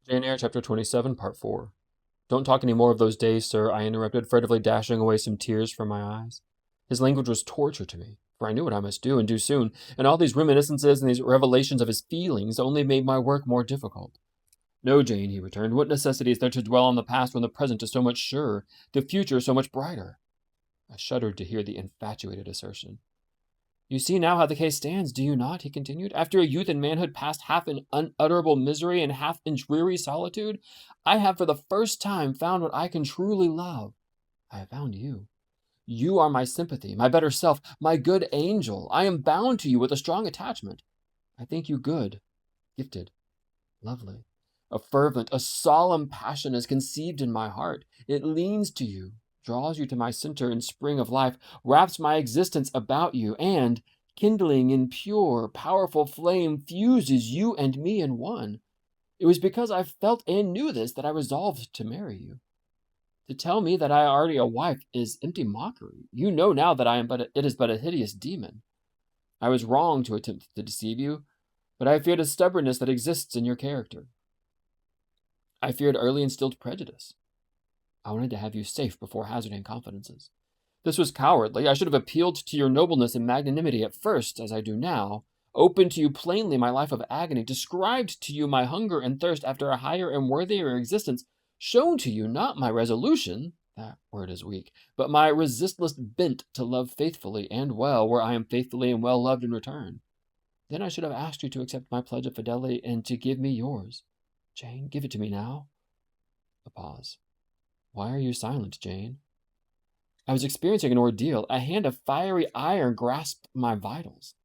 Jane Eyre, Chapter 27, Part 4. Don't talk any more of those days, sir, I interrupted, furtively dashing away some tears from my eyes. His language was torture to me, for I knew what I must do, and do soon, and all these reminiscences and these revelations of his feelings only made my work more difficult. No, Jane, he returned, what necessity is there to dwell on the past when the present is so much surer, the future so much brighter? I shuddered to hear the infatuated assertion. You see now how the case stands, do you not? He continued. After a youth and manhood passed half in unutterable misery and half in dreary solitude, I have for the first time found what I can truly love. I have found you. You are my sympathy, my better self, my good angel. I am bound to you with a strong attachment. I think you good, gifted, lovely. A fervent, a solemn passion is conceived in my heart. It leans to you, draws you to my center and spring of life, wraps my existence about you, and, kindling in pure, powerful flame, fuses you and me in one. It was because I felt and knew this that I resolved to marry you. To tell me that I am already a wife is empty mockery. You know now that it is but a hideous demon. I was wrong to attempt to deceive you, but I feared a stubbornness that exists in your character. I feared early instilled prejudice. I wanted to have you safe before hazarding confidences. This was cowardly. I should have appealed to your nobleness and magnanimity at first, as I do now, opened to you plainly my life of agony, described to you my hunger and thirst after a higher and worthier existence, shown to you not my resolution, that word is weak, but my resistless bent to love faithfully and well, where I am faithfully and well loved in return. Then I should have asked you to accept my pledge of fidelity and to give me yours. Jane, give it to me now. A pause. Why are you silent, Jane? I was experiencing an ordeal. A hand of fiery iron grasped my vitals.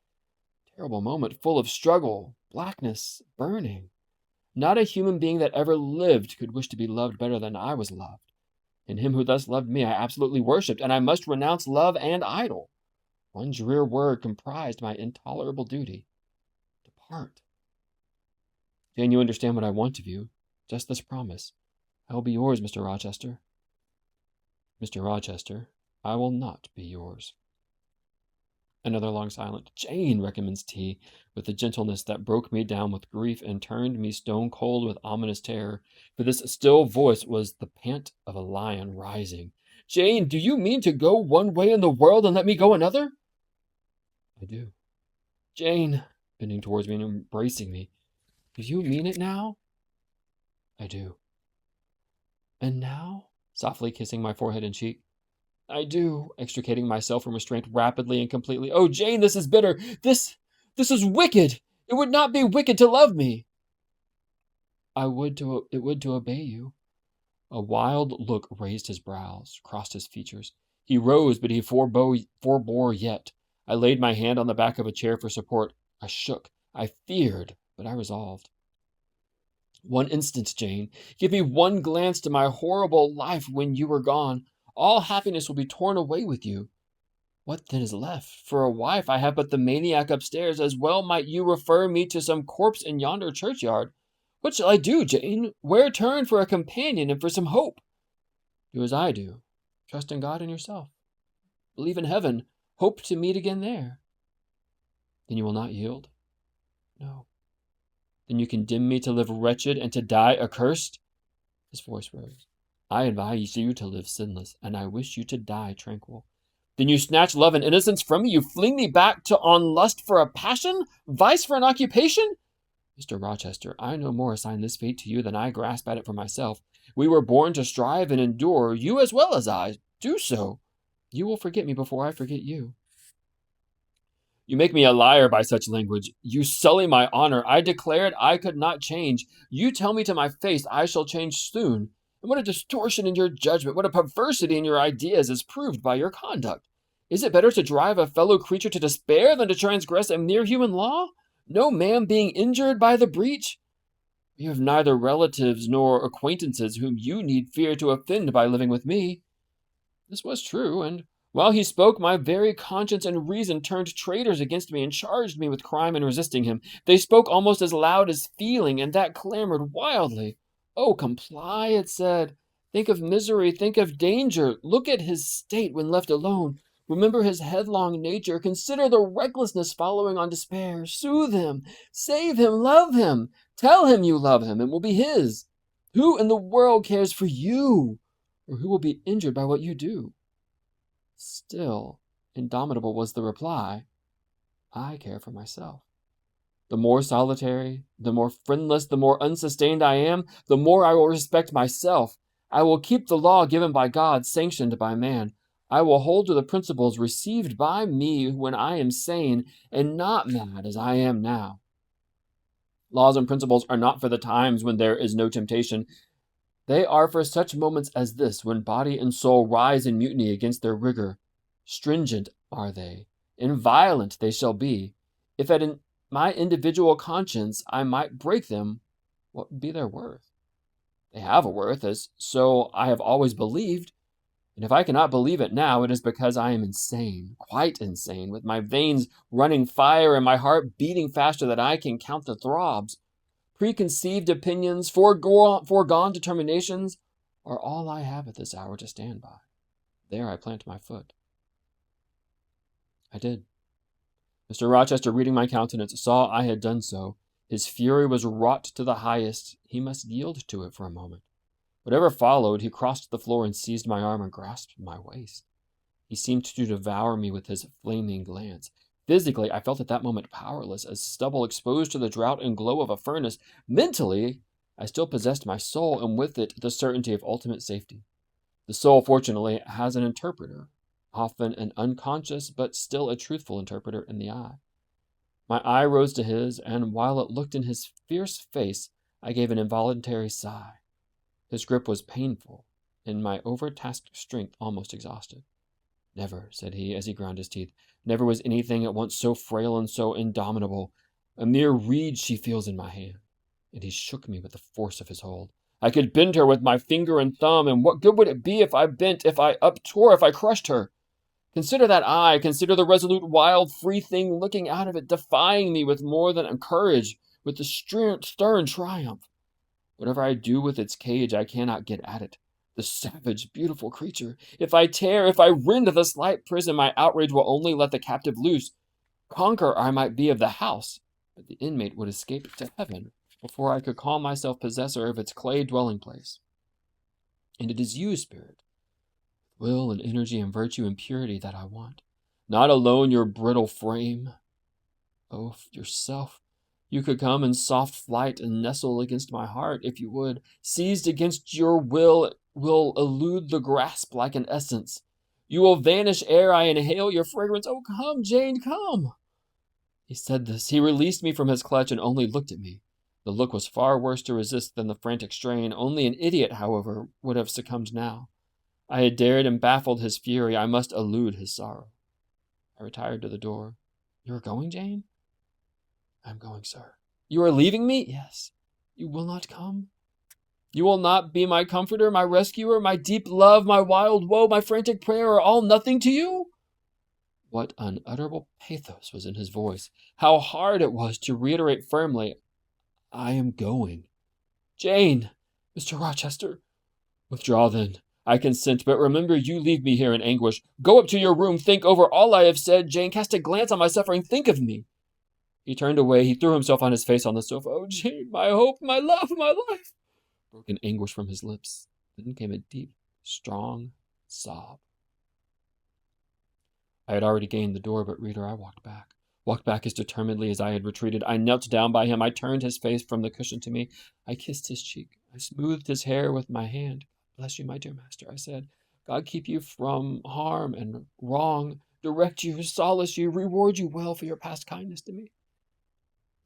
Terrible moment, full of struggle, blackness, burning. Not a human being that ever lived could wish to be loved better than I was loved. In him who thus loved me I absolutely worshipped, and I must renounce love and idol. One drear word comprised my intolerable duty. Depart. Jane, you understand what I want of you. Just this promise. I will be yours, Mr. Rochester. Mr. Rochester, I will not be yours. Another long silence. Jane, recommenced he, with a gentleness that broke me down with grief and turned me stone cold with ominous terror, for this still voice was the pant of a lion rising. Jane, do you mean to go one way in the world and let me go another? I do. Jane, bending towards me and embracing me, do you mean it now? I do. And now? Softly kissing my forehead and cheek. I do, extricating myself from restraint rapidly and completely. Oh, Jane, this is bitter. This is wicked. It would not be wicked to love me. It would to obey you. A wild look raised his brows, crossed his features. He rose, but he forbore yet. I laid my hand on the back of a chair for support. I shook. I feared, but I resolved. One instant, Jane. Give me one glance to my horrible life when you are gone. All happiness will be torn away with you. What then is left? For a wife I have but the maniac upstairs. As well might you refer me to some corpse in yonder churchyard. What shall I do, Jane? Where turn for a companion and for some hope? Do as I do. Trust in God and yourself. Believe in heaven. Hope to meet again there. Then you will not yield? No. Then you condemn me to live wretched and to die accursed? His voice rose. I advise you to live sinless, and I wish you to die tranquil. Then you snatch love and innocence from me? You fling me back on lust for a passion? Vice for an occupation? Mr. Rochester, I no more assign this fate to you than I grasp at it for myself. We were born to strive and endure, you as well as I. Do so. You will forget me before I forget you. You make me a liar by such language. You sully my honor. I declared I could not change. You tell me to my face I shall change soon. And what a distortion in your judgment, what a perversity in your ideas is proved by your conduct. Is it better to drive a fellow creature to despair than to transgress a mere human law? No man being injured by the breach? You have neither relatives nor acquaintances whom you need fear to offend by living with me. This was true, and while he spoke, my very conscience and reason turned traitors against me and charged me with crime in resisting him. They spoke almost as loud as feeling, and that clamored wildly. Oh, comply, it said. Think of misery, think of danger. Look at his state when left alone. Remember his headlong nature. Consider the recklessness following on despair. Soothe him, save him, love him. Tell him you love him, it will be his. Who in the world cares for you, or who will be injured by what you do? Still, indomitable was the reply, I care for myself. The more solitary, the more friendless, the more unsustained I am, the more I will respect myself. I will keep the law given by God, sanctioned by man. I will hold to the principles received by me when I am sane and not mad as I am now. Laws and principles are not for the times when there is no temptation. They are for such moments as this, when body and soul rise in mutiny against their rigor. Stringent are they, and violent they shall be. If at my individual conscience I might break them, what would be their worth? They have a worth, as so I have always believed, and if I cannot believe it now, it is because I am insane, quite insane, with my veins running fire and my heart beating faster than I can count the throbs. Preconceived opinions, foregone determinations, are all I have at this hour to stand by. There I plant my foot. I did. Mr. Rochester, reading my countenance, saw I had done so. His fury was wrought to the highest. He must yield to it for a moment. Whatever followed, he crossed the floor and seized my arm and grasped my waist. He seemed to devour me with his flaming glance. Physically, I felt at that moment powerless, as stubble exposed to the drought and glow of a furnace. Mentally, I still possessed my soul, and with it the certainty of ultimate safety. The soul, fortunately, has an interpreter, often an unconscious but still a truthful interpreter in the eye. My eye rose to his, and while it looked in his fierce face, I gave an involuntary sigh. His grip was painful, and my overtasked strength almost exhausted. Never, said he, as he ground his teeth, never was anything at once so frail and so indomitable. A mere reed she feels in my hand. And he shook me with the force of his hold. I could bend her with my finger and thumb, and what good would it be if I bent, if I uptore, if I crushed her? Consider that eye, consider the resolute, wild, free thing looking out of it, defying me with more than courage, with the stern triumph. Whatever I do with its cage, I cannot get at it. The savage, beautiful creature. If I tear, if I rend the slight prison, my outrage will only let the captive loose. Conqueror I might be of the house, but the inmate would escape to heaven before I could call myself possessor of its clay dwelling place. And it is you, spirit, will and energy and virtue and purity that I want, not alone your brittle frame. Oh, yourself, you could come in soft flight and nestle against my heart, if you would. Seized against your will elude the grasp like an essence. You will vanish ere I inhale your fragrance. Oh, come, Jane, come. He said this. He released me from his clutch and only looked at me. The look was far worse to resist than the frantic strain. Only an idiot, however, would have succumbed now. I had dared and baffled his fury. I must elude his sorrow. I retired to the door. You are going, Jane? I am going, sir. You are leaving me? Yes. You will not come? You will not be my comforter, my rescuer, my deep love, my wild woe, my frantic prayer are all nothing to you? What unutterable pathos was in his voice. How hard it was to reiterate firmly, I am going. Jane, Mr. Rochester. Withdraw then. I consent, but remember you leave me here in anguish. Go up to your room, think over all I have said. Jane, cast a glance on my suffering, think of me. He turned away. He threw himself on his face on the sofa. Oh, Jane, my hope, my love, my life. Broke in anguish from his lips. Then came a deep, strong sob. I had already gained the door, but, reader, I walked back as determinedly as I had retreated. I knelt down by him. I turned his face from the cushion to me. I kissed his cheek. I smoothed his hair with my hand. Bless you, my dear master, I said. God keep you from harm and wrong, direct you, solace you, reward you well for your past kindness to me.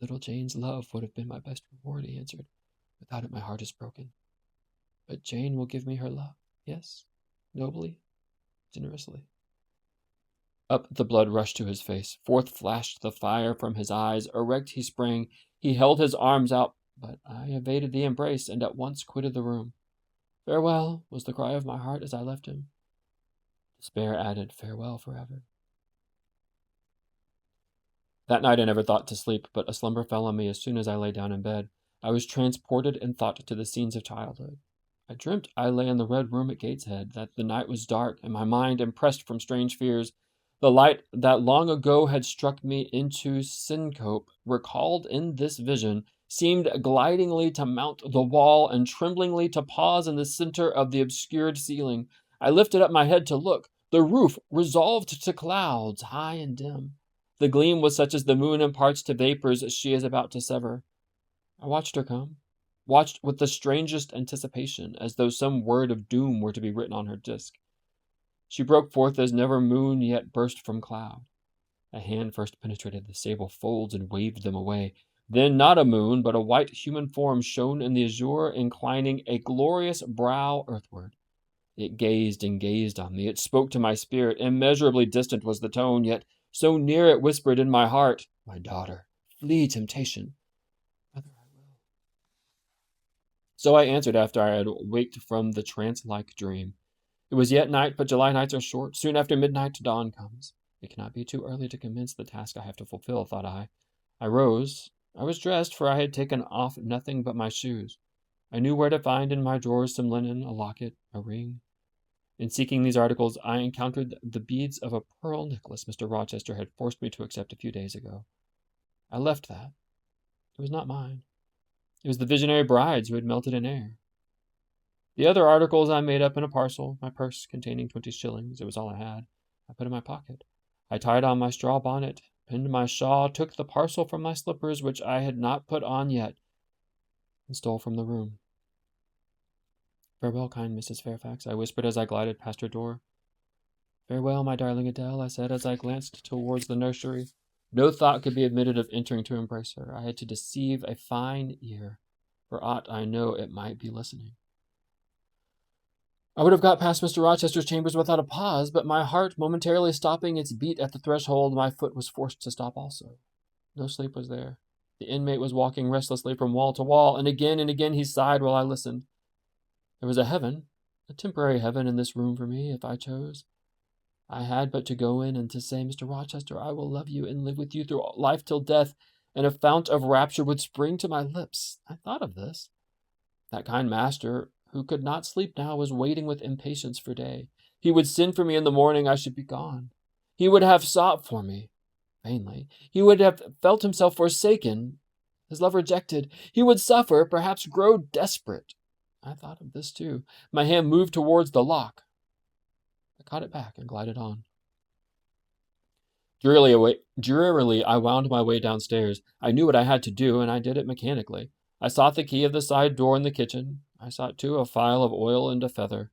Little Jane's love would have been my best reward, he answered. Without it, my heart is broken. But Jane will give me her love, yes, nobly, generously. Up the blood rushed to his face. Forth flashed the fire from his eyes. Erect he sprang. He held his arms out, but I evaded the embrace and at once quitted the room. Farewell, was the cry of my heart as I left him. Despair added, farewell forever. That night I never thought to sleep, but a slumber fell on me as soon as I lay down in bed. I was transported in thought to the scenes of childhood. I dreamt I lay in the red room at Gateshead, that the night was dark, and my mind impressed from strange fears. The light that long ago had struck me into syncope recalled in this vision seemed glidingly to mount the wall and tremblingly to pause in the center of the obscured ceiling. I lifted up my head to look. The roof resolved to clouds, high and dim. The gleam was such as the moon imparts to vapors she is about to sever. I watched her come, watched with the strangest anticipation, as though some word of doom were to be written on her disk. She broke forth as never moon yet burst from cloud. A hand first penetrated the sable folds and waved them away. Then not a moon, but a white human form shone in the azure, inclining a glorious brow earthward. It gazed and gazed on me. It spoke to my spirit. Immeasurably distant was the tone, yet so near it whispered in my heart, "My daughter, flee temptation. Whether I will." So I answered after I had waked from the trance-like dream. It was yet night, but July nights are short. Soon after midnight dawn comes. It cannot be too early to commence the task I have to fulfill, thought I. I rose. I was dressed, for I had taken off nothing but my shoes. I knew where to find in my drawers some linen, a locket, a ring. In seeking these articles, I encountered the beads of a pearl necklace Mr. Rochester had forced me to accept a few days ago. I left that. It was not mine. It was the visionary bride's who had melted in Eyre. The other articles I made up in a parcel, my purse containing 20 shillings. It was all I had. I put in my pocket. I tied on my straw bonnet, pinned my shawl, took the parcel from my slippers, which I had not put on yet, and stole from the room. "Farewell, kind Mrs. Fairfax," I whispered as I glided past her door. "Farewell, my darling Adele," I said as I glanced towards the nursery. No thought could be admitted of entering to embrace her. I had to deceive a fine ear. For aught I know, it might be listening. I would have got past Mr. Rochester's chambers without a pause, but my heart momentarily stopping its beat at the threshold, my foot was forced to stop also. No sleep was there. The inmate was walking restlessly from wall to wall, and again he sighed while I listened. There was a heaven, a temporary heaven in this room for me, if I chose. I had but to go in and to say, "Mr. Rochester, I will love you and live with you through life till death," and a fount of rapture would spring to my lips. I thought of this. That kind master, who could not sleep now, was waiting with impatience for day. He would send for me in the morning. I should be gone. He would have sought for me, vainly. He would have felt himself forsaken, his love rejected. He would suffer, perhaps grow desperate. I thought of this too. My hand moved towards the lock. I caught it back and glided on. Drearily, I wound my way downstairs. I knew what I had to do, and I did it mechanically. I sought the key of the side door in the kitchen. I sought, too, a phial of oil and a feather.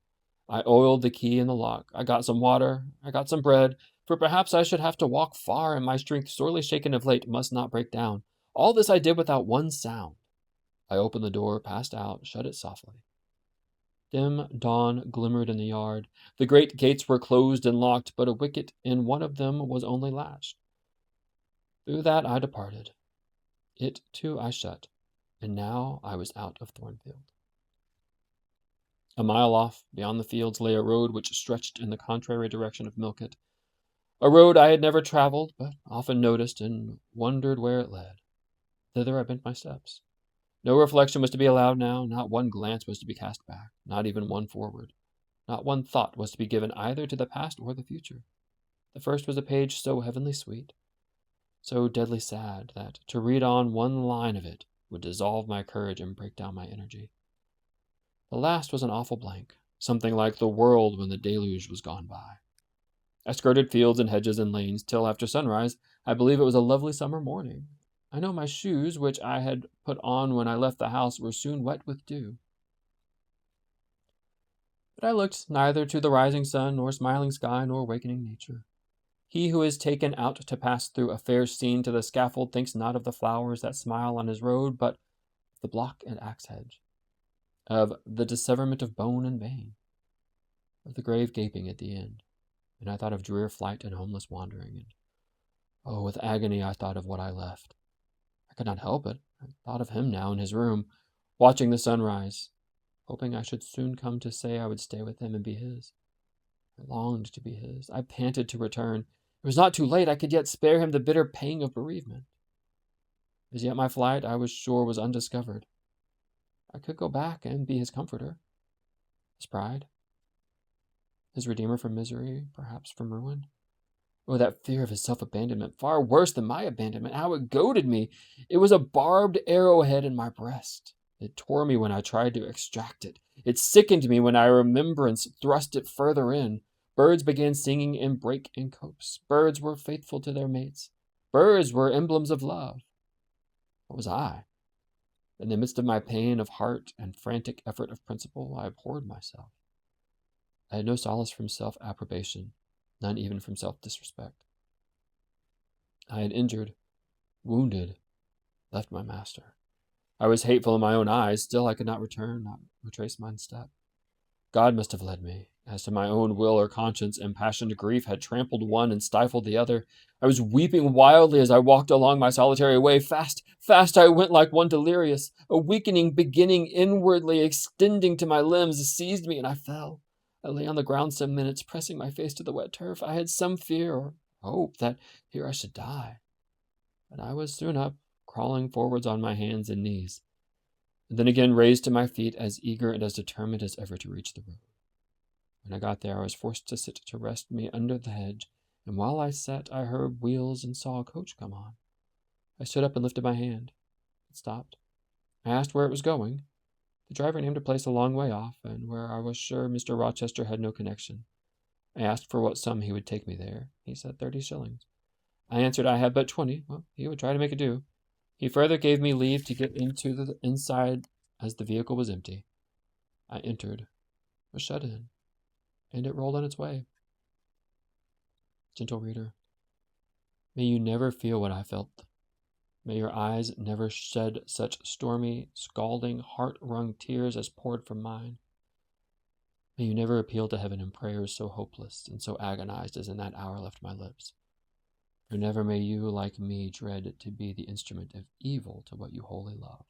I oiled the key in the lock. I got some water. I got some bread, for perhaps I should have to walk far, and my strength, sorely shaken of late, must not break down. All this I did without one sound. I opened the door, passed out, shut it softly. Dim dawn glimmered in the yard. The great gates were closed and locked, but a wicket in one of them was only latched. Through that I departed. It, too, I shut, and now I was out of Thornfield. A mile off, beyond the fields, lay a road which stretched in the contrary direction of Millcote. A road I had never traveled, but often noticed and wondered where it led. Thither I bent my steps. No reflection was to be allowed now. Not one glance was to be cast back, not even one forward. Not one thought was to be given either to the past or the future. The first was a page so heavenly sweet, so deadly sad, that to read on one line of it would dissolve my courage and break down my energy. The last was an awful blank, something like the world when the deluge was gone by. I skirted fields and hedges and lanes till after sunrise. I believe it was a lovely summer morning. I know my shoes, which I had put on when I left the house, were soon wet with dew. But I looked neither to the rising sun, nor smiling sky, nor awakening nature. He who is taken out to pass through a fair scene to the scaffold thinks not of the flowers that smile on his road, but of the block and axe hedge, of the disseverment of bone and vein, of the grave gaping at the end. And I thought of drear flight and homeless wandering, and oh, with agony I thought of what I left. I could not help it. I thought of him now in his room, watching the sunrise, hoping I should soon come to say I would stay with him and be his. I longed to be his. I panted to return. It was not too late. I could yet spare him the bitter pang of bereavement. As yet my flight, I was sure, was undiscovered. I could go back and be his comforter, his pride, his redeemer from misery, perhaps from ruin. Oh, that fear of his self-abandonment, far worse than my abandonment, how it goaded me. It was a barbed arrowhead in my breast. It tore me when I tried to extract it. It sickened me when I remembrance thrust it further in. Birds began singing in brake and copse. Birds were faithful to their mates. Birds were emblems of love. What was I? In the midst of my pain of heart and frantic effort of principle, I abhorred myself. I had no solace from self-approbation, none even from self-disrespect. I had injured, wounded, left my master. I was hateful in my own eyes, still I could not retrace mine step. God must have led me. As to my own will or conscience, impassioned grief had trampled one and stifled the other. I was weeping wildly as I walked along my solitary way. Fast, fast I went like one delirious. A weakening beginning inwardly, extending to my limbs, seized me and I fell. I lay on the ground some minutes, pressing my face to the wet turf. I had some fear or hope that here I should die. But I was soon up, crawling forwards on my hands and knees, and then again raised to my feet, as eager and as determined as ever to reach the road. When I got there, I was forced to sit to rest me under the hedge, and while I sat, I heard wheels and saw a coach come on. I stood up and lifted my hand. It stopped. I asked where it was going. The driver named a place a long way off, and where I was sure Mr. Rochester had no connection. I asked for what sum he would take me there. He said 30 shillings. I answered I had but 20. Well, he would try to make it do. He further gave me leave to get into the inside, as the vehicle was empty. I entered, was shut in, and it rolled on its way. Gentle reader, may you never feel what I felt. May your eyes never shed such stormy, scalding, heart-wrung tears as poured from mine. May you never appeal to heaven in prayers so hopeless and so agonized as in that hour left my lips. For never may you, like me, dread to be the instrument of evil to what you wholly love.